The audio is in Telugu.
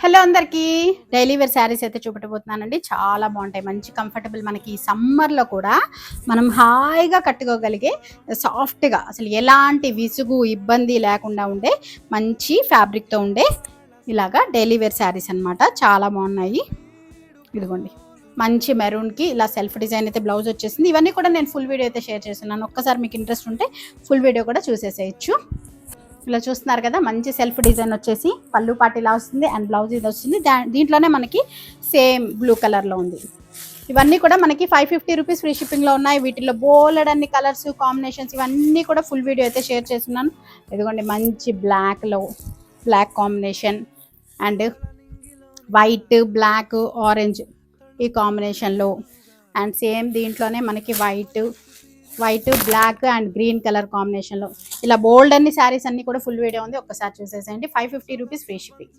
హలో అందరికీ డైలీ వేర్ శారీస్ అయితే చూపెట్టబోతున్నానండి. చాలా బాగుంటాయి, మంచి కంఫర్టబుల్. మనకి ఈ సమ్మర్లో కూడా మనం హాయిగా కట్టుకోగలిగే సాఫ్ట్గా, అసలు ఎలాంటి విసుగు ఇబ్బంది లేకుండా ఉండే మంచి ఫ్యాబ్రిక్తో ఉండే ఇలాగా డైలీ వేర్ శారీస్ అనమాట. చాలా బాగున్నాయి. ఇదిగోండి, మంచి మెరూన్కి ఇలా సెల్ఫ్ డిజైన్ అయితే బ్లౌజ్ వచ్చేసింది. ఇవన్నీ కూడా నేను ఫుల్ వీడియో అయితే షేర్ చేస్తున్నాను. ఒక్కసారి మీకు ఇంట్రెస్ట్ ఉంటే ఫుల్ వీడియో కూడా చూసేసేయచ్చు. ఇలా చూస్తున్నారు కదా, మంచి సెల్ఫ్ డిజైన్ వచ్చేసి పళ్ళు పాటు ఇలా వస్తుంది అండ్ బ్లౌజ్ ఇది వస్తుంది. దీంట్లోనే మనకి సేమ్ బ్లూ కలర్లో ఉంది. ఇవన్నీ కూడా మనకి 550 రూపీస్ ఫ్రీ షిప్పింగ్లో ఉన్నాయి. వీటిలో బోలెడ్ అన్ని కలర్స్ కాంబినేషన్స్ ఇవన్నీ కూడా ఫుల్ వీడియో అయితే షేర్ చేస్తున్నాను. ఇదిగోండి, మంచి black combination and white black orange ఈ కాంబినేషన్లో, అండ్ సేమ్ దీంట్లోనే మనకి white black and green colour కాంబినేషన్లో ఇలా బోల్డ్ అన్ని శారీస్ అన్ని కూడా ఫుల్ వీడియో ఉంది. ఒక్కసారి చూసేసేయండి. 550 రూపీస్ ఫ్రీ షిప్పింగ్.